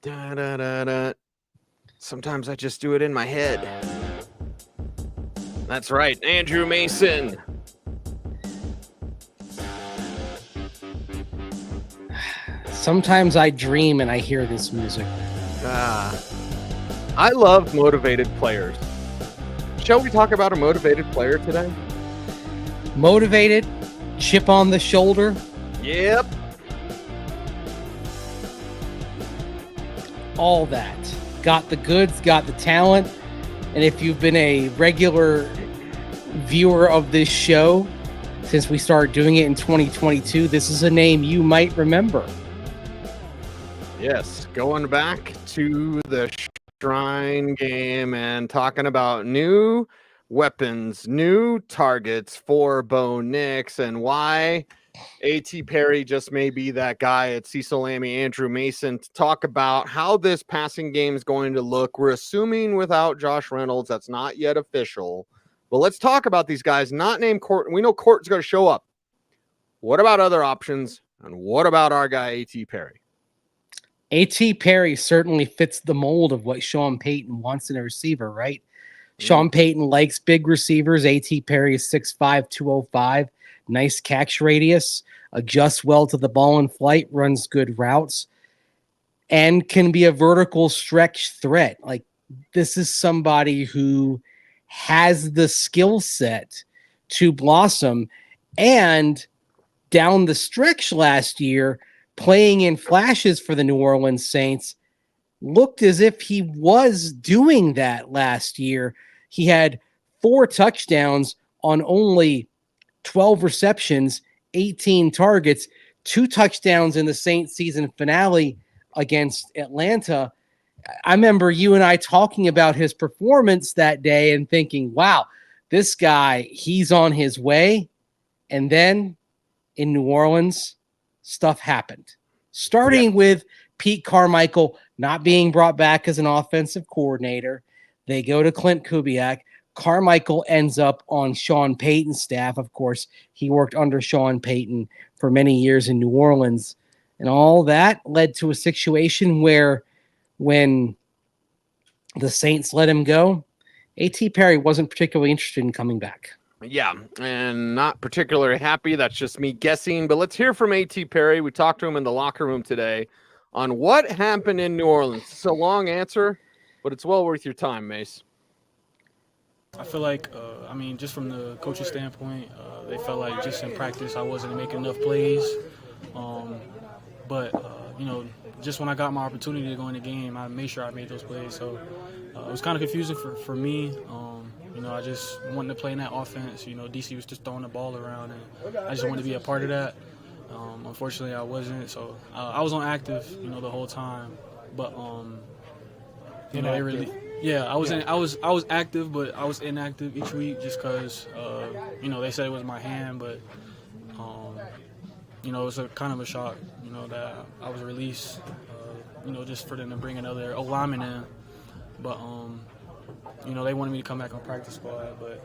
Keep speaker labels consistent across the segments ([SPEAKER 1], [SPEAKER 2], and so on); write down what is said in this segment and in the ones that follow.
[SPEAKER 1] Da, da, da, da. Sometimes I just do it in my head. That's right, Andrew Mason.
[SPEAKER 2] Sometimes I dream and I hear this music.
[SPEAKER 1] I love motivated players. Shall we talk about a motivated player today?
[SPEAKER 2] Motivated, chip on the shoulder.
[SPEAKER 1] Yep.
[SPEAKER 2] All that. Got the goods, got the talent. And if you've been a regular viewer of this show since we started doing it in 2022, this is a name you might remember.
[SPEAKER 1] Yes, going back to the Shrine game and talking about new weapons, new targets for Bo Nix, and why A.T. Perry just may be that guy at Cecil, Lammey, Andrew Mason to talk about how this passing game is going to look. We're assuming without Josh Reynolds, that's not yet official. But let's talk about these guys not named Court. We know Court's going to show up. What about other options? And what about our guy, A.T. Perry?
[SPEAKER 2] A.T. Perry certainly fits the mold of what Sean Payton wants in a receiver, right? Sean Payton likes big receivers. A.T. Perry is 6'5", 205. Nice catch radius. Adjusts well to the ball in flight. Runs good routes. And can be a vertical stretch threat. Like, this is somebody who has the skill set to blossom. And down the stretch last year, playing in flashes for the New Orleans Saints, looked as if he was doing that last year. He had 4 touchdowns on only 12 receptions, 18 targets, 2 touchdowns in the Saints season finale against Atlanta. I remember you and I talking about his performance that day and thinking, wow, this guy, he's on his way. And then in New Orleans, stuff happened. Starting with Pete Carmichael not being brought back as an offensive coordinator. They go to Clint Kubiak. Carmichael ends up on Sean Payton's staff. Of course, he worked under Sean Payton for many years in New Orleans. And all that led to a situation where when the Saints let him go, A.T. Perry wasn't particularly interested in coming back.
[SPEAKER 1] Yeah, and not particularly happy. That's just me guessing. But let's hear from A.T. Perry. We talked to him in the locker room today on what happened in New Orleans. It's a long answer, but it's well worth your time, Mace.
[SPEAKER 3] I feel like, just from the coach's standpoint, they felt like just in practice I wasn't making enough plays. Just when I got my opportunity to go in the game, I made sure I made those plays. So it was kind of confusing for me. I just wanted to play in that offense. DC was just throwing the ball around, and I just wanted to be a part of that. Unfortunately, I wasn't. So I was on active, the whole time. But I was active, but I was inactive each week just because they said it was my hand, but it was a kind of a shock, that I was released, just for them to bring another lineman in. But they wanted me to come back on practice squad, but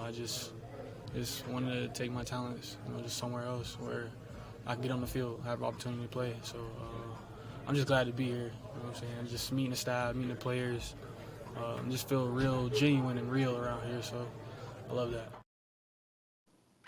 [SPEAKER 3] I just wanted to take my talents, just somewhere else where I can get on the field, have an opportunity to play. So I'm just glad to be here. You know what I'm saying? Just meeting the staff, meeting the players, just feel real genuine and real around here. So I love that.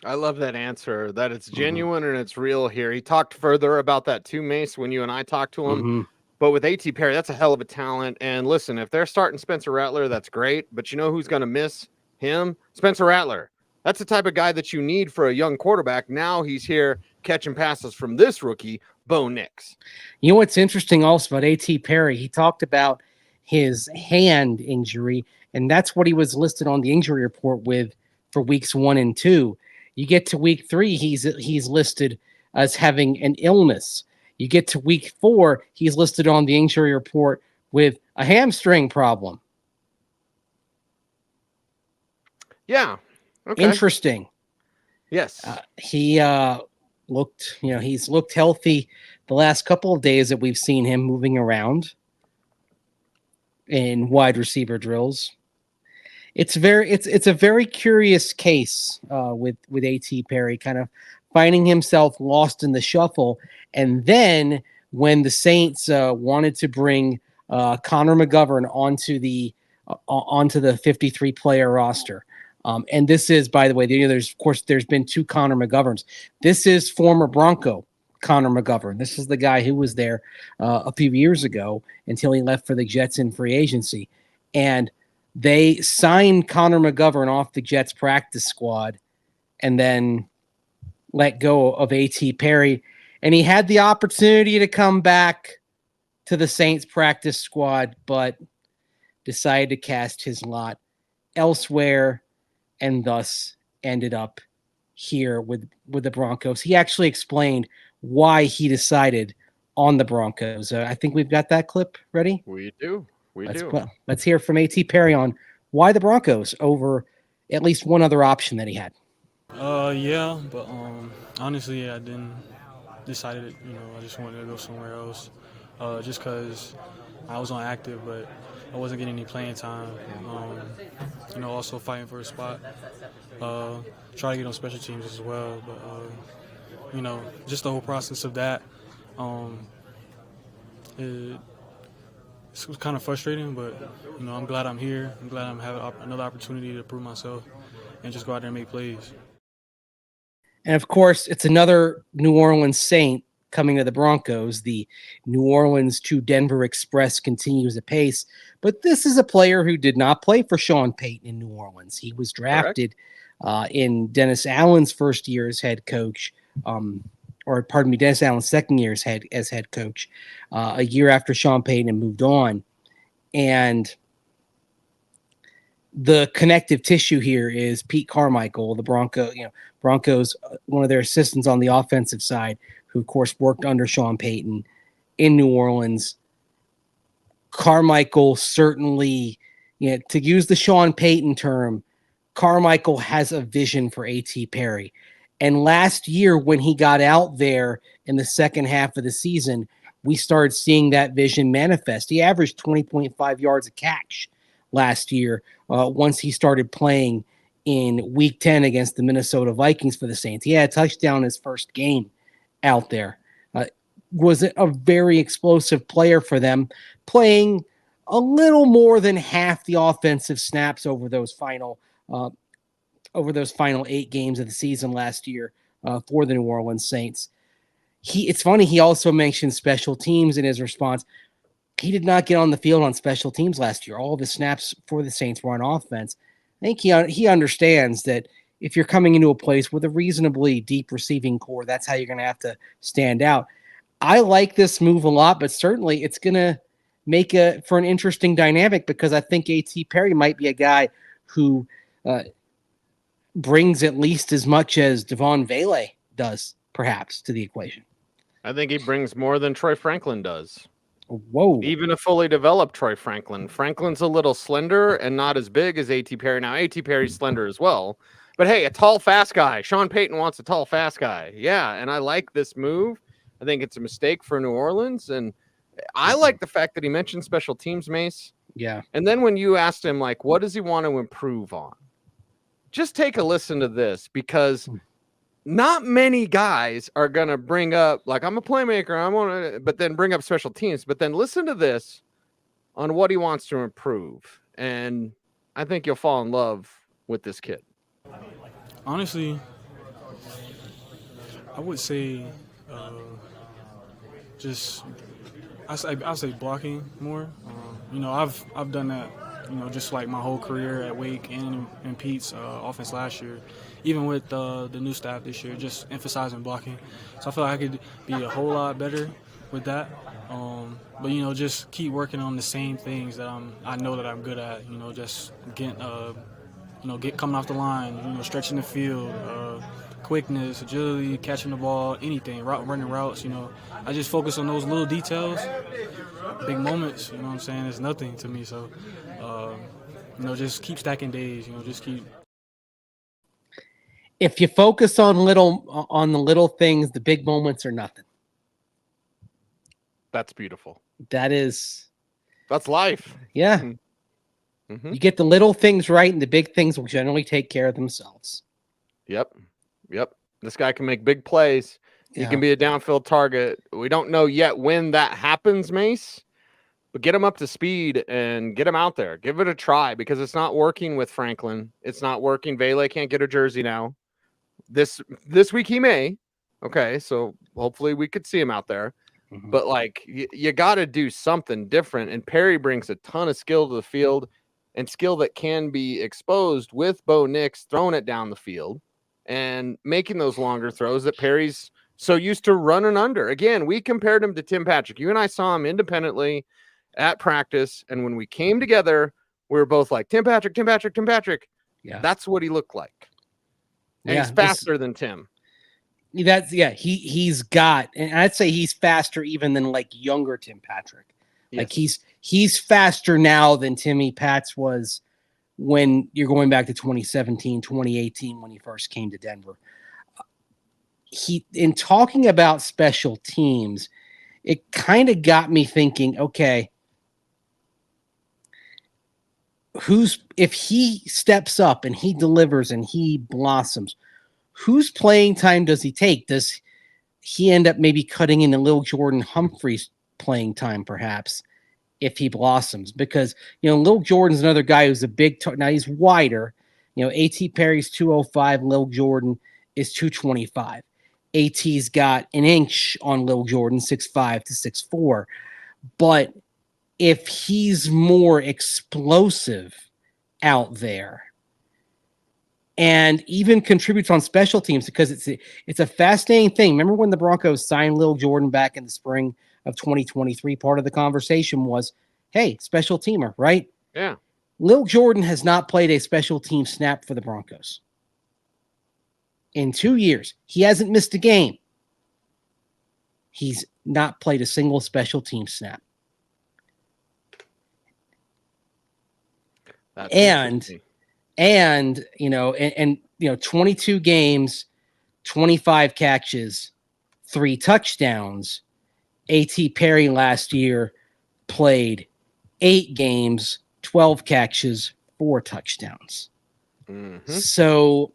[SPEAKER 1] I love that answer, that it's genuine and it's real here. He talked further about that too, Mace, when you and I talked to him. But with A.T. Perry, that's a hell of a talent. And listen, if they're starting Spencer Rattler, that's great. But you know who's going to miss him? Spencer Rattler. That's the type of guy that you need for a young quarterback. Now he's here catching passes from this rookie, Bo Nix.
[SPEAKER 2] You know what's interesting also about A.T. Perry? He talked about his hand injury, and that's what he was listed on the injury report with for weeks 1 and 2. You get to week 3, he's listed as having an illness. You get to week 4, he's listed on the injury report with a hamstring problem.
[SPEAKER 1] Yeah. Okay.
[SPEAKER 2] Interesting.
[SPEAKER 1] Yes.
[SPEAKER 2] He he's looked healthy the last couple of days that we've seen him moving around in wide receiver drills. It's a very curious case with A.T. Perry, kind of finding himself lost in the shuffle, and then when the Saints wanted to bring Connor McGovern onto the 53-player roster. And this is, by the way, there's been 2 Connor McGoverns. This is former Bronco Connor McGovern. This is the guy who was there a few years ago until he left for the Jets in free agency. And they signed Connor McGovern off the Jets practice squad and then let go of A.T. Perry. And he had the opportunity to come back to the Saints practice squad, but decided to cast his lot elsewhere and thus ended up here with the Broncos. He actually explained why he decided on the Broncos. I think we've got that clip ready.
[SPEAKER 1] We do.
[SPEAKER 2] Let's hear from A.T. Perry on why the Broncos over at least one other option that he had.
[SPEAKER 3] Yeah, but honestly, I didn't decided. I just wanted to go somewhere else, just because I was on active, but I wasn't getting any playing time. Also fighting for a spot. Try to get on special teams as well, but just the whole process of that. It was kind of frustrating, but I'm glad I'm here. I'm glad I'm having another opportunity to prove myself and just go out there and make plays.
[SPEAKER 2] And of course, it's another New Orleans Saint coming to the Broncos. The New Orleans to Denver Express continues apace, but this is a player who did not play for Sean Payton in New Orleans. He was drafted in Dennis Allen's first year as head coach, Dennis Allen's second year as head coach, a year after Sean Payton had moved on. And the connective tissue here is Pete Carmichael, the Broncos, one of their assistants on the offensive side, who of course worked under Sean Payton in New Orleans. Carmichael certainly, to use the Sean Payton term, Carmichael has a vision for A.T. Perry. And last year, when he got out there in the second half of the season, we started seeing that vision manifest. He averaged 20.5 yards a catch last year once he started playing in Week 10 against the Minnesota Vikings for the Saints. He had a touchdown his first game out there. Was a very explosive player for them, playing a little more than half the offensive snaps over those final 8 games of the season last year for the New Orleans Saints. It's funny, he also mentioned special teams in his response. He did not get on the field on special teams last year. All of the snaps for the Saints were on offense. I think he understands that if you're coming into a place with a reasonably deep receiving core, that's how you're going to have to stand out. I like this move a lot, but certainly it's going to make for an interesting dynamic, because I think A.T. Perry might be a guy who brings at least as much as Devon Vele does, perhaps, to the equation.
[SPEAKER 1] I think he brings more than Troy Franklin does.
[SPEAKER 2] Whoa.
[SPEAKER 1] Even a fully developed Troy Franklin. Franklin's a little slender and not as big as A.T. Perry. Now, A.T. Perry's slender as well. But hey, a tall, fast guy. Sean Payton wants a tall, fast guy. Yeah, and I like this move. I think it's a mistake for New Orleans. And I like the fact that he mentioned special teams, Mace.
[SPEAKER 2] Yeah.
[SPEAKER 1] And then when you asked him, what does he want to improve on? Just take a listen to this, because not many guys are going to bring up, I'm a playmaker, but then bring up special teams. But then listen to this on what he wants to improve. And I think you'll fall in love with this kid.
[SPEAKER 3] Honestly, I would say I'll say blocking more. I've done that, just like my whole career at Wake and in Pete's offense last year, even with the new staff this year, just emphasizing blocking. So I feel like I could be a whole lot better with that. But just keep working on the same things that I know that I'm good at. Just getting coming off the line, stretching the field, quickness, agility, catching the ball, anything, running routes. I just focus on those little details, big moments. You know what I'm saying? It's nothing to me. So, just keep stacking days. Just keep.
[SPEAKER 2] If you focus on the little things, the big moments are nothing.
[SPEAKER 1] That's beautiful.
[SPEAKER 2] That's
[SPEAKER 1] life.
[SPEAKER 2] Yeah. Mm-hmm. You get the little things right, and the big things will generally take care of themselves.
[SPEAKER 1] Yep. This guy can make big plays. He can be a downfield target. We don't know yet when that happens, Mace, but get him up to speed and get him out there. Give it a try because it's not working with Franklin. It's not working. Vele can't get a jersey now. This week he may. Okay, so hopefully we could see him out there.
[SPEAKER 2] Mm-hmm.
[SPEAKER 1] But, like, you got to do something different. And Perry brings a ton of skill to the field and skill that can be exposed with Bo Nix throwing it down the field and making those longer throws that Perry's so used to running under. Again, we compared him to Tim Patrick. You and I saw him independently at practice. And when we came together, we were both like, Tim Patrick, Tim Patrick, Tim Patrick.
[SPEAKER 2] Yeah.
[SPEAKER 1] That's what he looked like. And he's faster than Tim.
[SPEAKER 2] He's got, and I'd say he's faster even than like younger Tim Patrick.
[SPEAKER 1] Yes.
[SPEAKER 2] Like he's faster now than Timmy Pats was when you're going back to 2017, 2018 when he first came to Denver. In talking about special teams, it kind of got me thinking, okay, if he steps up and he delivers and he blossoms, whose playing time does he take? Does he end up maybe cutting into Lil Jordan Humphrey's playing time, perhaps, if he blossoms? Because, Lil Jordan's another guy who's a big now he's wider. A.T. Perry's 205, Lil Jordan is 225. AT's got an inch on Lil Jordan, 6'5" to 6'4". But if he's more explosive out there and even contributes on special teams, because it's a fascinating thing. Remember when the Broncos signed Lil Jordan back in the spring of 2023? Part of the conversation was, hey, special teamer, right?
[SPEAKER 1] Yeah.
[SPEAKER 2] Lil Jordan has not played a special team snap for the Broncos in 2 years. He hasn't missed a game. He's not played a single special team snap.
[SPEAKER 1] That's
[SPEAKER 2] and 22 games, 25 catches, 3 touchdowns. A.T. Perry last year played 8 games, 12 catches, 4 touchdowns.
[SPEAKER 1] Mm-hmm.
[SPEAKER 2] So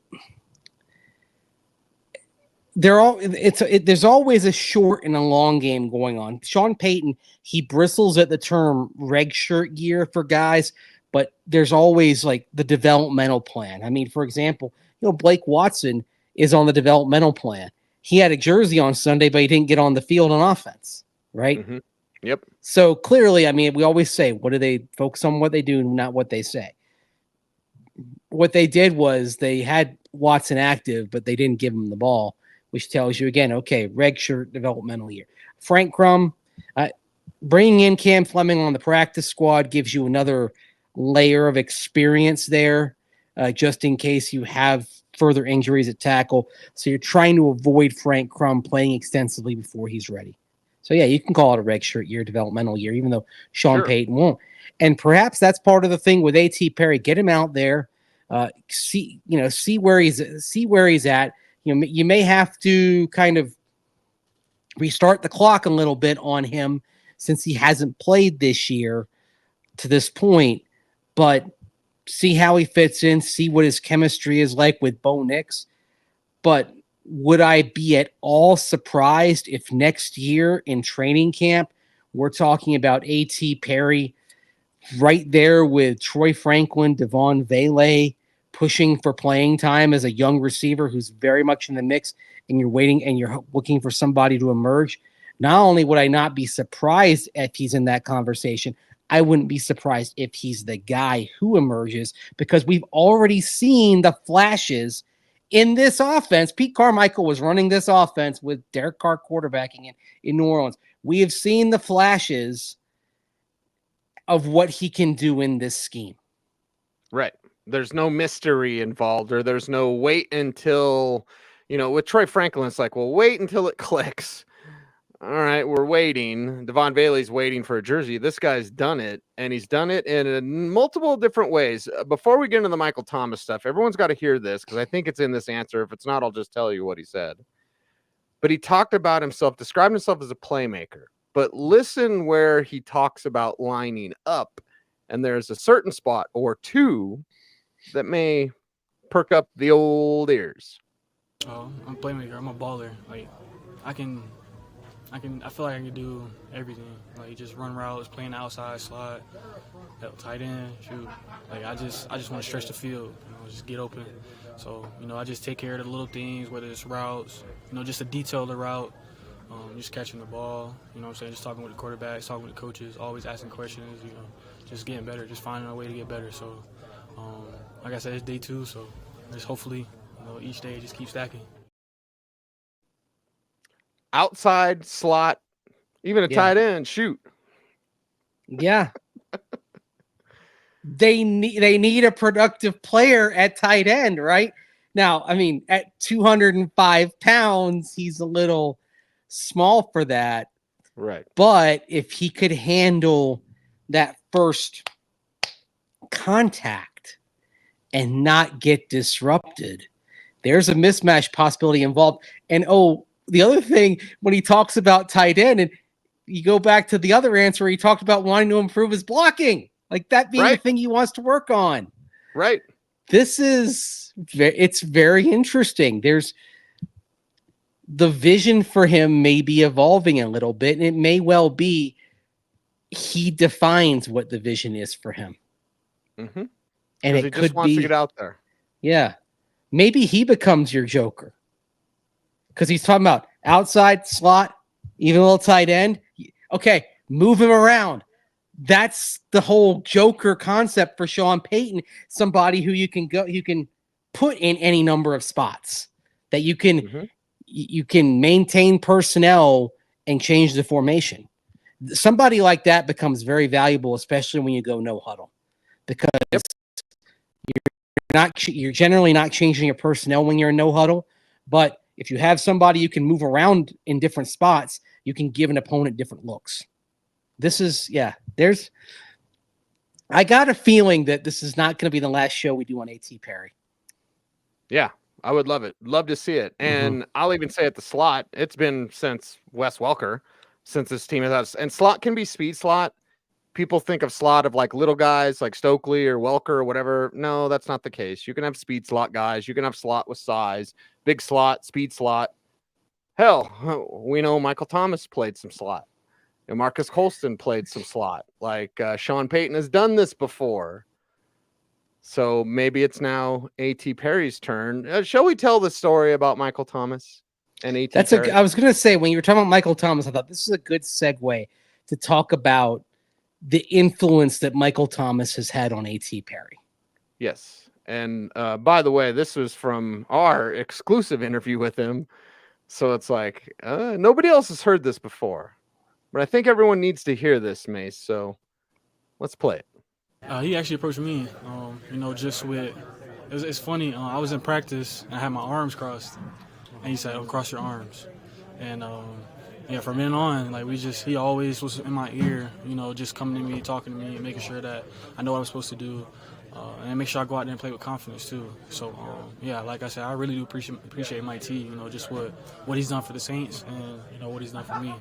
[SPEAKER 2] there's always a short and a long game going on. Sean Payton, he bristles at the term red shirt year for guys, but there's always like the developmental plan. I mean, for example, Blake Watson is on the developmental plan. He had a jersey on Sunday, but he didn't get on the field on offense, right?
[SPEAKER 1] Mm-hmm. Yep.
[SPEAKER 2] So clearly, I mean, we always say, what do they focus on? What they do, not what they say. What they did was they had Watson active, but they didn't give him the ball, which tells you again, okay, red shirt developmental year. Frank Crum, bringing in Cam Fleming on the practice squad gives you another layer of experience there, just in case you have further injuries at tackle. So you're trying to avoid Frank Crum playing extensively before he's ready. So yeah, you can call it a red shirt year, developmental year, even though Sean Payton won't. And perhaps that's part of the thing with A.T. Perry. Get him out there, see where he's at. You may have to kind of restart the clock a little bit on him since he hasn't played this year to this point, but see how he fits in, see what his chemistry is like with Bo Nix. But would I be at all surprised if next year in training camp we're talking about A.T. Perry right there with Troy Franklin, Devon Vele, pushing for playing time as a young receiver who's very much in the mix, and you're waiting and you're looking for somebody to emerge? Not only would I not be surprised if he's in that conversation, I wouldn't be surprised if he's the guy who emerges, because we've already seen the flashes in this offense. Pete Carmichael was running this offense with Derek Carr quarterbacking in New Orleans. We have seen the flashes of what he can do in this scheme.
[SPEAKER 1] Right. There's no mystery involved, or there's no wait until, with Troy Franklin, it's like, well, wait until it clicks. All right, we're waiting. Devon Bailey's waiting for a jersey. This guy's done it, and he's done it in multiple different ways. Before we get into the Michael Thomas stuff, everyone's got to hear this because I think it's in this answer. If it's not, I'll just tell you what he said. But he talked about himself, described himself as a playmaker. But listen where he talks about lining up, and there's a certain spot or two that may perk up the old ears.
[SPEAKER 3] Oh, I'm a playmaker. I'm a baller. Like, I feel like I can do everything. Like just run routes, playing the outside slot, tight end, shoot. Like I just want to stretch the field, just get open. So, I just take care of the little things, whether it's routes, just to detail the route, just catching the ball, what I'm saying, just talking with the quarterbacks, talking with the coaches, always asking questions, just getting better, just finding a way to get better. So, like I said, it's day 2, so just hopefully, each day just keep stacking.
[SPEAKER 1] Outside slot, even a tight end, shoot.
[SPEAKER 2] Yeah. They need a productive player at tight end, right? Now, I mean, at 205 pounds, he's a little small for that.
[SPEAKER 1] Right.
[SPEAKER 2] But if he could handle that first contact and not get disrupted, there's a mismatch possibility involved. And the other thing, when he talks about tight end, and you go back to the other answer, he talked about wanting to improve his blocking, like that being the thing he wants to work on.
[SPEAKER 1] Right.
[SPEAKER 2] It's very interesting. There's the vision for him may be evolving a little bit, and it may well be he defines what the vision is for him.
[SPEAKER 1] Mm-hmm.
[SPEAKER 2] And it
[SPEAKER 1] he
[SPEAKER 2] could
[SPEAKER 1] just wants
[SPEAKER 2] be
[SPEAKER 1] to get out there.
[SPEAKER 2] Yeah. Maybe he becomes your Joker. Because he's talking about outside slot, even a little tight end. Okay, move him around. That's the whole Joker concept for Sean Payton. Somebody who you can put in any number of spots, that you can maintain personnel and change the formation. Somebody like that becomes very valuable, especially when you go no huddle, because you're generally not changing your personnel when you're in no huddle. But if you have somebody you can move around in different spots, you can give an opponent different looks. I got a feeling that this is not going to be the last show we do on A.T. Perry.
[SPEAKER 1] Yeah, I would love it. Love to see it. And I'll even say at the slot, it's been since Wes Welker, since this team has, and slot can be speed slot. People think of slot of like little guys like Stokely or Welker or whatever. No, that's not the case. You can have speed slot guys. You can have slot with size, big slot, speed slot. Hell, we know Michael Thomas played some slot. And Marcus Colston played some slot. Like Sean Payton has done this before. So maybe it's now A.T. Perry's turn. Shall we tell the story about Michael Thomas and A.T. Perry?
[SPEAKER 2] I was going to say, when you were talking about Michael Thomas, I thought this is a good segue to talk about the influence that Michael Thomas has had on A.T. Perry.
[SPEAKER 1] Yes. And by the way, this was from our exclusive interview with him. So it's like, nobody else has heard this before. But I think everyone needs to hear this, Mace. So let's play it.
[SPEAKER 3] He actually approached me, just with, it's funny. I was in practice and I had my arms crossed. And he said, cross your arms. And from then on, like he always was in my ear, just coming to me, talking to me, and making sure that I know what I'm supposed to do. And make sure I go out there and play with confidence too. So like I said, I really do appreciate Mike T, just what he's done for the Saints and what he's done for me.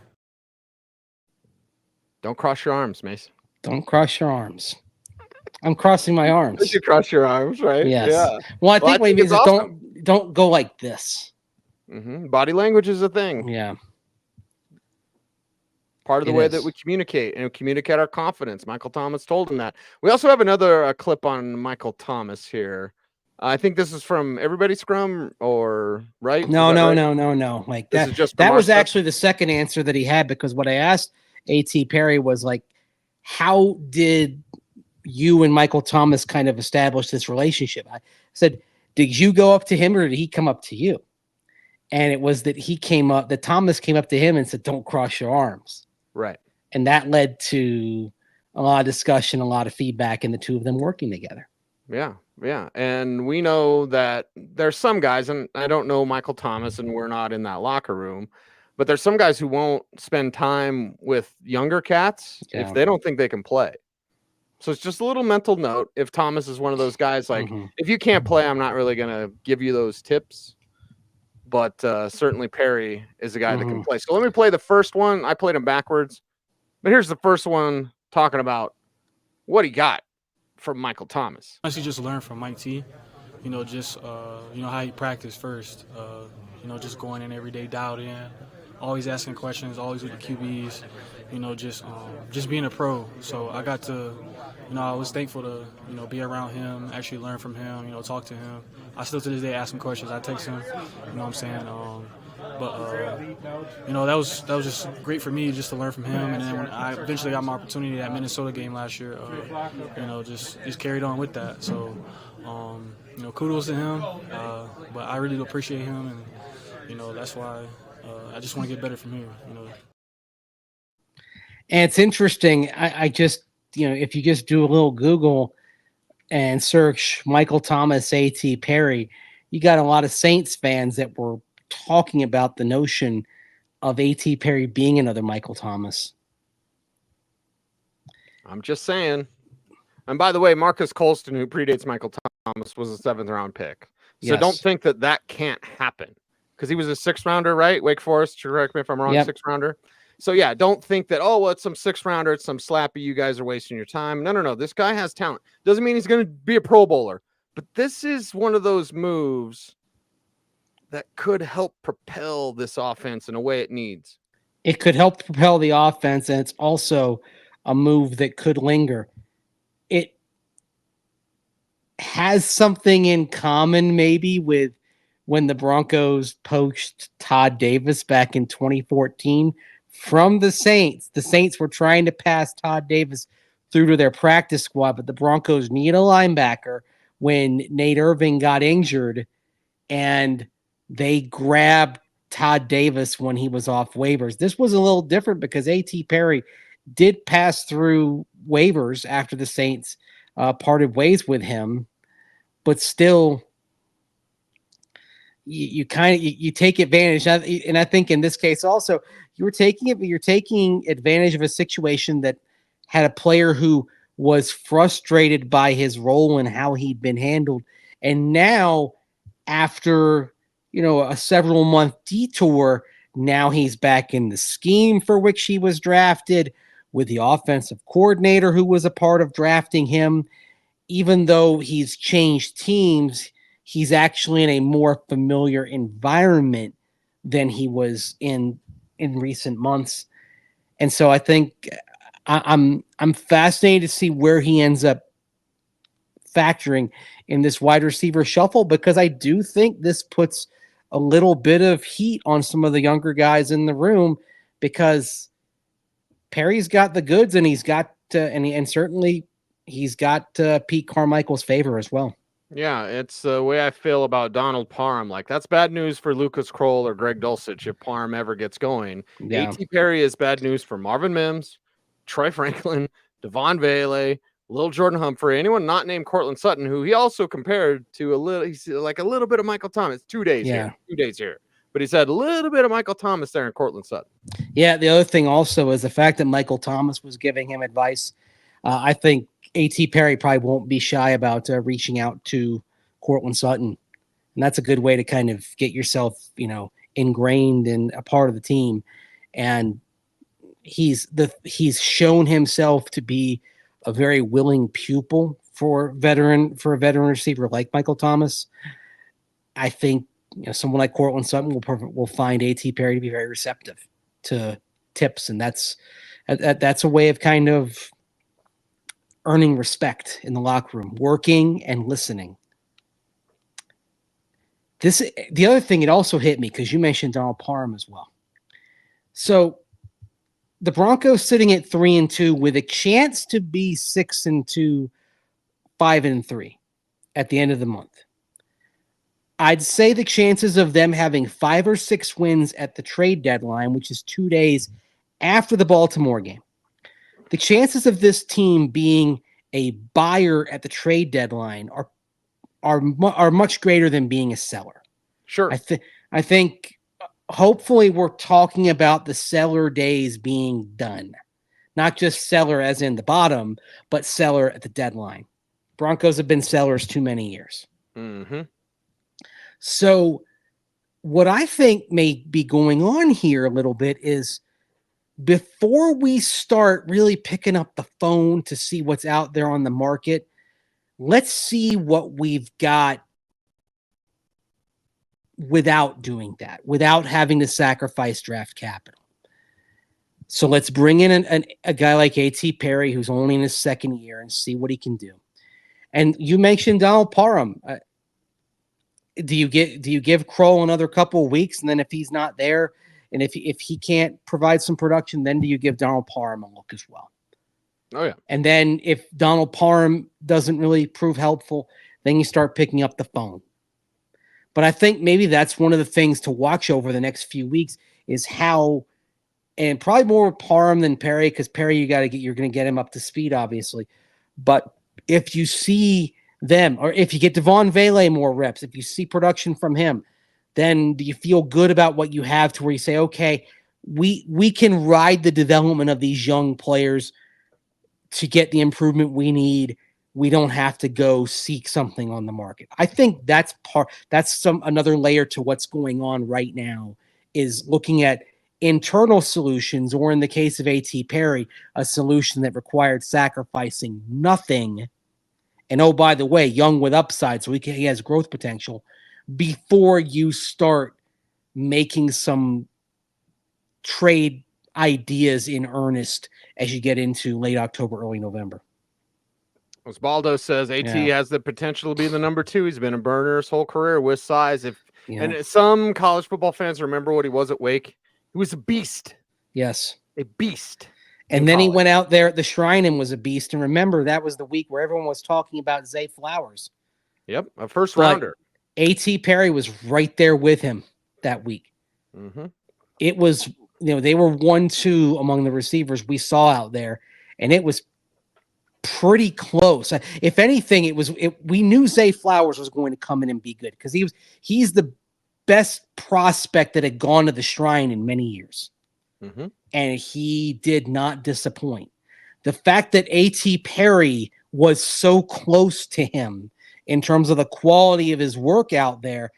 [SPEAKER 1] Don't cross your arms, Mace.
[SPEAKER 2] Don't cross your arms. I'm crossing my arms.
[SPEAKER 1] You cross your arms, right?
[SPEAKER 2] Yes.
[SPEAKER 1] Yeah.
[SPEAKER 2] Well, I think what he means is
[SPEAKER 1] awesome.
[SPEAKER 2] don't go like this.
[SPEAKER 1] Body language is a thing.
[SPEAKER 2] Yeah.
[SPEAKER 1] Part of the way that we communicate and communicate our confidence. Michael Thomas told him that. We also have another clip on Michael Thomas here. I think this is from Everybody Scrum, or right?
[SPEAKER 2] No. Like
[SPEAKER 1] this
[SPEAKER 2] that.
[SPEAKER 1] Is just
[SPEAKER 2] that was actually the second answer that he had, because what I asked A.T. Perry was like, how did you and Michael Thomas kind of establish this relationship? I said, did you go up to him or did he come up to you? And it was that Thomas came up to him and said, don't cross your arms.
[SPEAKER 1] Right.
[SPEAKER 2] And that led to a lot of discussion, a lot of feedback, and the two of them working together.
[SPEAKER 1] Yeah. Yeah. And we know that there's some guys, and I don't know Michael Thomas, and we're not in that locker room, but there's some guys who won't spend time with younger cats if they don't think they can play. So it's just a little mental note. If Thomas is one of those guys, like, if you can't play, I'm not really going to give you those tips. But certainly Perry is a guy that can play. So let me play the first one. I played him backwards. But here's the first one talking about what he got from Michael Thomas.
[SPEAKER 3] I actually just learned from Mike T. How he practiced first. Just going in every day, dialed in. always asking questions, always with the QBs, just being a pro. So I got to, I was thankful to, be around him, actually learn from him, talk to him. I still to this day ask him questions. I text him, you know what I'm saying? That was just great for me just to learn from him. And then when I eventually got my opportunity at Minnesota game last year, just carried on with that. So, kudos to him. But I really appreciate him, and that's why I just want to get better from here.
[SPEAKER 2] And it's interesting. I just, if you just do a little Google and search Michael Thomas, A.T. Perry, you got a lot of Saints fans that were talking about the notion of A.T. Perry being another Michael Thomas.
[SPEAKER 1] I'm just saying. And by the way, Marcus Colston, who predates Michael Thomas, was a 7th-round pick. So
[SPEAKER 2] Yes.
[SPEAKER 1] Don't think that can't happen. Because he was a 6th-rounder, right? Wake Forest, correct me if I'm wrong,
[SPEAKER 2] Yep.
[SPEAKER 1] 6th-rounder. So, yeah, don't think that, it's some 6th-rounder, it's some slappy, you guys are wasting your time. No. This guy has talent. Doesn't mean he's going to be a Pro Bowler. But this is one of those moves that could help propel this offense in a way it needs.
[SPEAKER 2] It could help propel the offense, and it's also a move that could linger. It has something in common maybe with when the Broncos poached Todd Davis back in 2014 from the Saints. The Saints were trying to pass Todd Davis through to their practice squad, but the Broncos need a linebacker when Nate Irving got injured, and they grabbed Todd Davis when he was off waivers. This was a little different because A.T. Perry did pass through waivers after the Saints parted ways with him, but still you take advantage. And I think in this case also, you're taking advantage of a situation that had a player who was frustrated by his role and how he'd been handled. And now after, a several month detour, now he's back in the scheme for which he was drafted with the offensive coordinator who was a part of drafting him. Even though he's changed teams, he's actually in a more familiar environment than he was in recent months. And so I think I'm fascinated to see where he ends up factoring in this wide receiver shuffle, because I do think this puts a little bit of heat on some of the younger guys in the room, because Perry's got the goods, and he's got and certainly he's got Pete Carmichael's favor as well.
[SPEAKER 1] Yeah, it's the way I feel about Donald Parham. Like, that's bad news for Lucas Kroll or Greg Dulcich if Parham ever gets going.
[SPEAKER 2] Yeah.
[SPEAKER 1] A.T. Perry is bad news for Marvin Mims, Troy Franklin, Devon Vele, Lil Jordan Humphrey, anyone not named Courtland Sutton, who he also compared to he's like a little bit of Michael Thomas. 2 days here. But he said a little bit of Michael Thomas there in Courtland Sutton.
[SPEAKER 2] Yeah, the other thing also is the fact that Michael Thomas was giving him advice. I think A.T. Perry probably won't be shy about reaching out to Courtland Sutton. And that's a good way to kind of get yourself, ingrained in a part of the team. And he's shown himself to be a very willing pupil for a veteran receiver like Michael Thomas. I think someone like Courtland Sutton will find A.T. Perry to be very receptive to tips, and that's a way of kind of earning respect in the locker room, working and listening. The other thing, it also hit me because you mentioned Donald Parham as well. So the Broncos sitting at 3-2 with a chance to be 6-2, 5-3 at the end of the month. I'd say the chances of them having 5 or 6 wins at the trade deadline, which is 2 days after the Baltimore game, the chances of this team being a buyer at the trade deadline are much greater than being a seller.
[SPEAKER 1] Sure.
[SPEAKER 2] I think hopefully we're talking about the seller days being done. Not just seller as in the bottom, but seller at the deadline. Broncos have been sellers too many years.
[SPEAKER 1] Mm-hmm.
[SPEAKER 2] So what I think may be going on here a little bit is, before we start really picking up the phone to see what's out there on the market, let's see what we've got without doing that, without having to sacrifice draft capital. So let's bring in a guy like A.T. Perry, who's only in his second year, and see what he can do. And you mentioned Donald Parham. Do you give Kroll another couple of weeks, and then if he's not there, and if he can't provide some production, then do you give Donald Parham a look as well?
[SPEAKER 1] Oh yeah.
[SPEAKER 2] And then if Donald Parham doesn't really prove helpful, then you start picking up the phone. But I think maybe that's one of the things to watch over the next few weeks is how, and probably more with Parham than Perry, because Perry you're going to get him up to speed, obviously. But if you see them, or if you get Devon Vele more reps, if you see production from him, then do you feel good about what you have to where you say, okay, we can ride the development of these young players to get the improvement we need. We don't have to go seek something on the market. I think that's another layer to what's going on right now, is looking at internal solutions, or in the case of A.T. Perry, a solution that required sacrificing nothing. And oh, by the way, young with upside, so he has growth potential, before you start making some trade ideas in earnest as you get into late October, early November.
[SPEAKER 1] As Baldo says, AT has the potential to be the number 2. He's been a burner his whole career with size. And some college football fans remember what he was at Wake. He was a beast.
[SPEAKER 2] Yes.
[SPEAKER 1] A beast.
[SPEAKER 2] And then he went out there at the Shrine and was a beast. And remember, that was the week where everyone was talking about Zay Flowers.
[SPEAKER 1] Yep, a first rounder.
[SPEAKER 2] A.T. Perry was right there with him that week.
[SPEAKER 1] Mm-hmm.
[SPEAKER 2] It was, they were 1-2 among the receivers we saw out there, and it was pretty close. If anything, we knew Zay Flowers was going to come in and be good, because he's the best prospect that had gone to the Shrine in many years.
[SPEAKER 1] Mm-hmm.
[SPEAKER 2] And he did not disappoint. The fact that A.T. Perry was so close to him in terms of the quality of his work out there,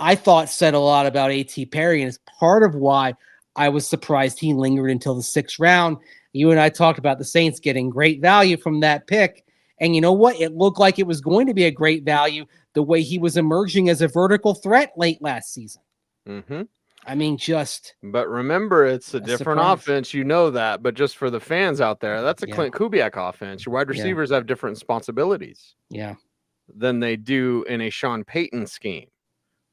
[SPEAKER 2] I thought said a lot about A.T. Perry, and it's part of why I was surprised he lingered until the 6th round. You and I talked about the Saints getting great value from that pick, and you know what? It looked like it was going to be a great value the way he was emerging as a vertical threat late last season.
[SPEAKER 1] Mm-hmm.
[SPEAKER 2] I mean,
[SPEAKER 1] But remember, it's a different offense. You know that. But just for the fans out there, that's a Clint Kubiak offense. Your wide receivers have different responsibilities.
[SPEAKER 2] Yeah.
[SPEAKER 1] Than they do in a Sean Payton scheme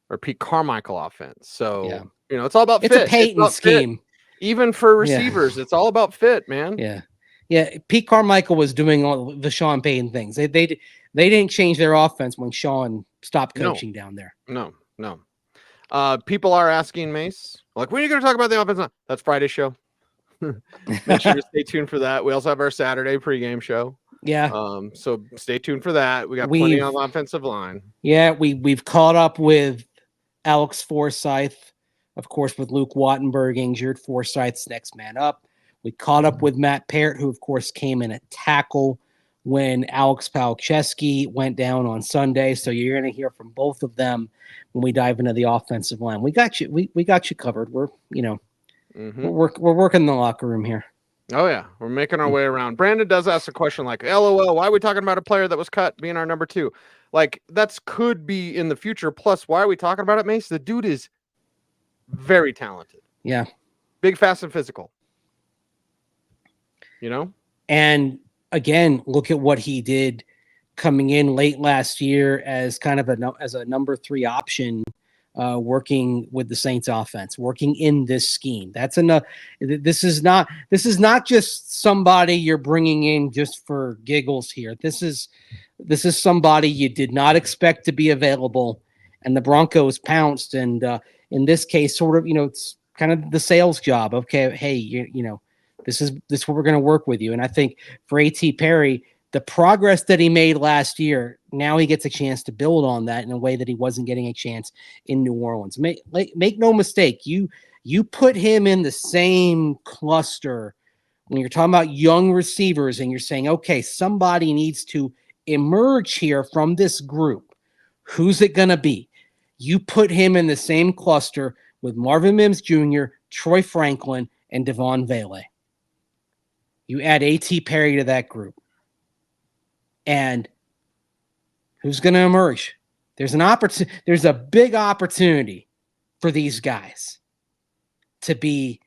[SPEAKER 1] or Pete Carmichael offense. So, it's all about fit.
[SPEAKER 2] It's a Payton scheme.
[SPEAKER 1] Fit. Even for receivers, it's all about fit, man.
[SPEAKER 2] Yeah. Yeah. Pete Carmichael was doing all the Sean Payton things. They didn't change their offense when Sean stopped coaching down there.
[SPEAKER 1] No. People are asking Mace, like, when are you going to talk about the offense? That's Friday's show. Make sure to stay tuned for that. We also have our Saturday pregame show.
[SPEAKER 2] Yeah.
[SPEAKER 1] So stay tuned for that. We got plenty on the offensive line.
[SPEAKER 2] Yeah, we've caught up with Alex Forsythe, of course, with Luke Wattenberg injured. Forsythe's next man up. We caught up with Matt Parrott, who of course came in a tackle when Alex Palczewski went down on Sunday. So you're going to hear from both of them when we dive into the offensive line. We got you. We got you covered. We're we're working the locker room here.
[SPEAKER 1] Oh, yeah. We're making our way around. Brandon does ask a question like, LOL, why are we talking about a player that was cut being our number 2? Like, that could be in the future. Plus, why are we talking about it, Mace? The dude is very talented.
[SPEAKER 2] Yeah.
[SPEAKER 1] Big, fast, and physical.
[SPEAKER 2] And, again, look at what he did coming in late last year as kind of a number 3 option, working with the Saints offense, working in this scheme. That's enough. This is not just somebody you're bringing in just for giggles here. This is somebody you did not expect to be available, and the Broncos pounced. And in this case, sort of, it's kind of the sales job. Okay, hey, this is what we're going to work with you. And I think for A.T. Perry, the progress that he made last year, now he gets a chance to build on that in a way that he wasn't getting a chance in New Orleans. Make no mistake, you put him in the same cluster when you're talking about young receivers and you're saying, okay, somebody needs to emerge here from this group. Who's it going to be? You put him in the same cluster with Marvin Mims Jr., Troy Franklin, and Devon Vele. You add A.T. Perry to that group. And who's going to emerge? There's a big opportunity for these guys to be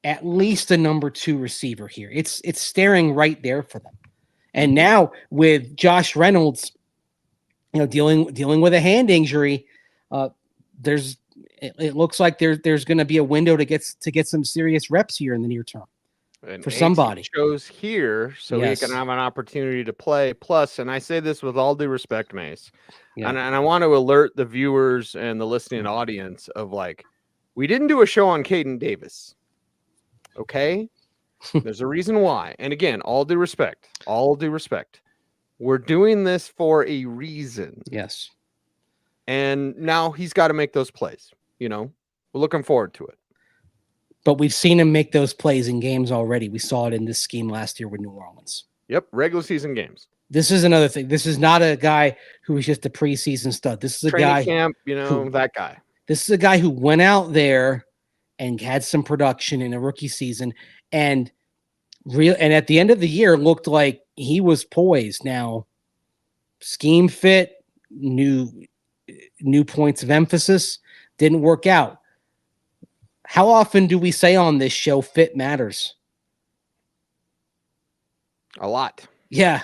[SPEAKER 2] at least a number 2 receiver here. It's staring right there for them. And now with Josh Reynolds, dealing with a hand injury, it looks like there's going to be a window to get some serious reps here in the near term for somebody.
[SPEAKER 1] Chose here so he can have an opportunity to play. Plus, and I say this with all due respect, Mace, and I want to alert the viewers and the listening audience of we didn't do a show on Caden Davis. Okay, there's a reason why. And again, all due respect. We're doing this for a reason.
[SPEAKER 2] Yes.
[SPEAKER 1] And now he's got to make those plays. We're looking forward to it.
[SPEAKER 2] But we've seen him make those plays in games already. We saw it in this scheme last year with New Orleans.
[SPEAKER 1] Yep, regular season games.
[SPEAKER 2] This is another thing. This is not a guy who was just a preseason stud. This is a guy
[SPEAKER 1] camp, that guy.
[SPEAKER 2] This is a guy who went out there and had some production in a rookie season and at the end of the year looked like he was poised. Now, scheme fit, new points of emphasis didn't work out. How often do we say on this show fit matters?
[SPEAKER 1] A lot.
[SPEAKER 2] Yeah.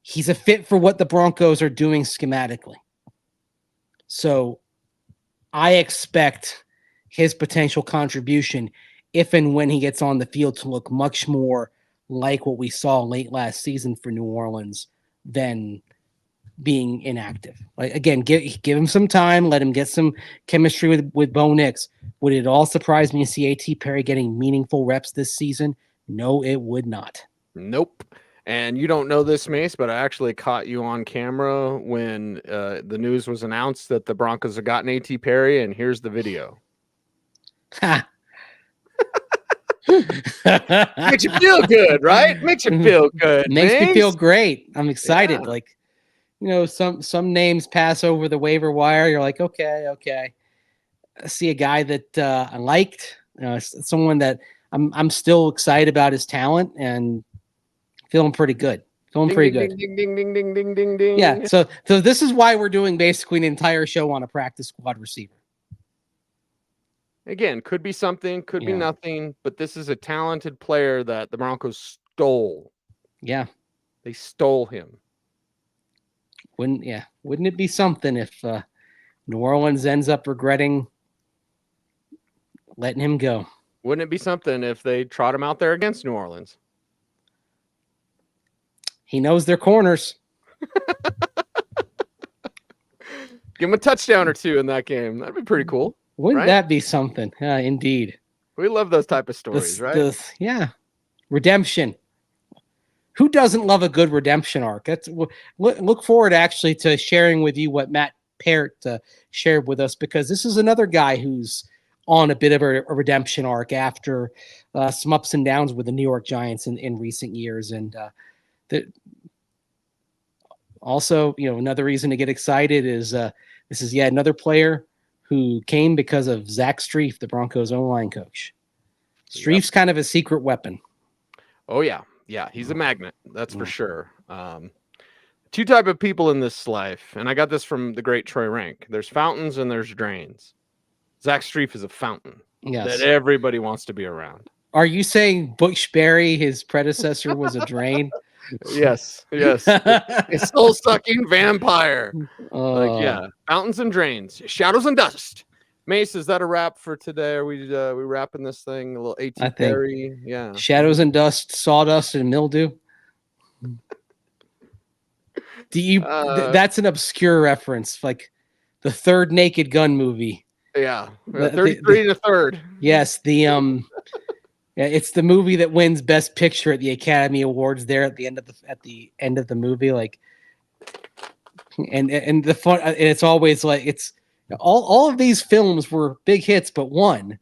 [SPEAKER 2] He's a fit for what the Broncos are doing schematically. So I expect his potential contribution, if and when he gets on the field, to look much more like what we saw late last season for New Orleans than being inactive. Again, give him some time, let him get some chemistry with Bo Nix. Would it all surprise me to see A.T. Perry getting meaningful reps this season? No, it would not.
[SPEAKER 1] Nope. And you don't know this, Mace, but I actually caught you on camera when the news was announced that the Broncos had gotten A.T. Perry, and here's the video.
[SPEAKER 2] Ha!
[SPEAKER 1] Makes you feel good, right? Makes you feel good.
[SPEAKER 2] Makes me feel great. I'm excited. Yeah. Some names pass over the waiver wire. You're like, okay. I see a guy that I liked, someone that I'm still excited about his talent and feeling pretty good. Feeling pretty good.
[SPEAKER 1] Ding, ding, ding, ding, ding, ding, ding.
[SPEAKER 2] Yeah. So this is why we're doing basically an entire show on a practice squad receiver.
[SPEAKER 1] Again, could be something, could be nothing, but this is a talented player that the Broncos stole.
[SPEAKER 2] Yeah.
[SPEAKER 1] They stole him.
[SPEAKER 2] Wouldn't it be something if New Orleans ends up regretting letting him go?
[SPEAKER 1] Wouldn't it be something if they trot him out there against New Orleans?
[SPEAKER 2] He knows their corners.
[SPEAKER 1] Give him a touchdown or two in that game. That'd be pretty cool.
[SPEAKER 2] Wouldn't that be something? Indeed.
[SPEAKER 1] We love those type of stories, right?
[SPEAKER 2] Yeah. Redemption. Who doesn't love a good redemption arc? Look forward actually to sharing with you what Matt Parrott shared with us, because this is another guy who's on a bit of a redemption arc after some ups and downs with the New York Giants in recent years. And also, another reason to get excited is this is yet another player who came because of Zach Strief, the Broncos O-line coach. Strief's kind of a secret weapon.
[SPEAKER 1] Oh, yeah. Yeah, he's a magnet. That's for sure. Two type of people in this life, and I got this from the great Troy Rank. There's fountains and there's drains. Zach Strief is a fountain that everybody wants to be around.
[SPEAKER 2] Are you saying Butch Berry, his predecessor, was a drain?
[SPEAKER 1] Yes. A soul-sucking vampire. Fountains and drains, shadows and dust. Mace, is that a wrap for today? Are we wrapping this thing? A little A.T. Perry? Yeah.
[SPEAKER 2] Shadows and dust, sawdust and mildew. Do you? That's an obscure reference, like the third Naked Gun movie.
[SPEAKER 1] Yeah, 33 and a third.
[SPEAKER 2] Yes, it's the movie that wins Best Picture at the Academy Awards. There at the end of the movie, and the fun, and it's always it's all of these films were big hits, but one,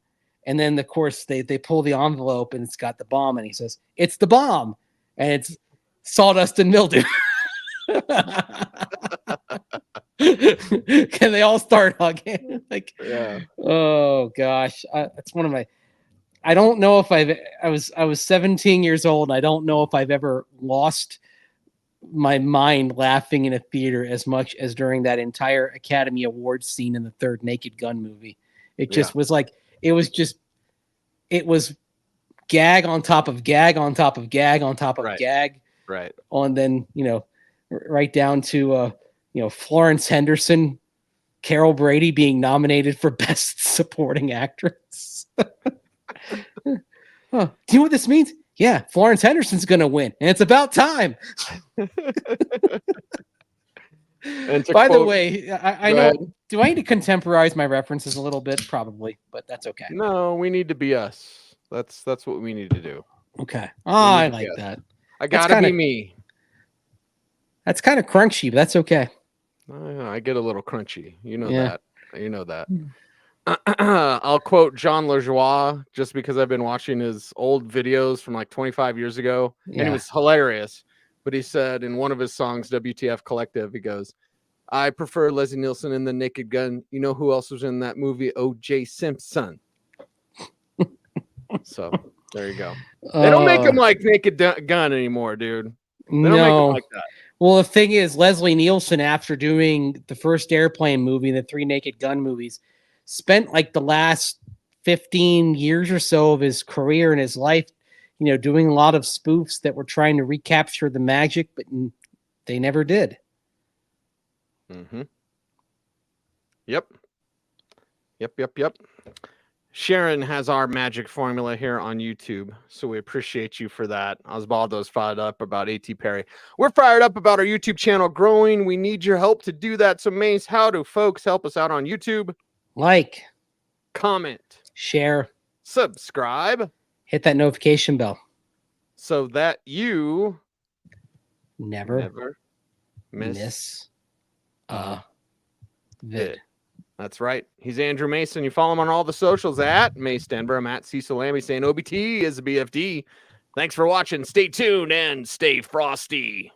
[SPEAKER 2] and then of course they pull the envelope and it's got the bomb, and he says it's the bomb, and it's sawdust and mildew. Can they all start hugging? Oh gosh, that's one of my. I don't know if I was 17 years old. And I don't know if I've ever lost my mind laughing in a theater as much as during that entire Academy Awards scene in the third Naked Gun movie. It just was like, it was gag on top of gag on top of gag on top of gag.
[SPEAKER 1] Right.
[SPEAKER 2] On then, right down to, Florence Henderson, Carol Brady being nominated for Best Supporting Actress. Do you know what this means? Yeah, Florence Henderson's going to win, and it's about time. By the way, I know. Ahead. Do I need to contemporize my references a little bit? Probably, but that's okay.
[SPEAKER 1] No, we need to be us. That's what we need to do.
[SPEAKER 2] Okay. Oh, I like that.
[SPEAKER 1] I gotta be me.
[SPEAKER 2] That's kind of crunchy, but that's okay.
[SPEAKER 1] I get a little crunchy. You know that. You know that. I'll quote Jean Lajoie just because I've been watching his old videos from like 25 years ago, and he was hilarious. But he said in one of his songs, WTF Collective, he goes, "I prefer Leslie Nielsen in The Naked Gun. You know who else was in that movie? O.J. Simpson." So there you go. They don't make him like Naked Gun anymore, dude. They don't make him like that.
[SPEAKER 2] Well, the thing is, Leslie Nielsen, after doing the first Airplane movie and the 3 Naked Gun movies, spent like the last 15 years or so of his career and his life, doing a lot of spoofs that were trying to recapture the magic, but they never did.
[SPEAKER 1] Mm-hmm. Yep. Sharon has our magic formula here on YouTube, so we appreciate you for that. Osvaldo's fired up about A.T. Perry. We're fired up about our YouTube channel growing. We need your help to do that. So, Mace, how do folks help us out on YouTube?
[SPEAKER 2] Like,
[SPEAKER 1] comment,
[SPEAKER 2] share,
[SPEAKER 1] subscribe,
[SPEAKER 2] hit that notification bell
[SPEAKER 1] so that you
[SPEAKER 2] never miss a vid.
[SPEAKER 1] That's right. He's Andrew Mason. You follow him on all the socials at Mace Denver. I'm at Cecil Lammey saying OBT is a BFD. Thanks for watching. Stay tuned and stay frosty.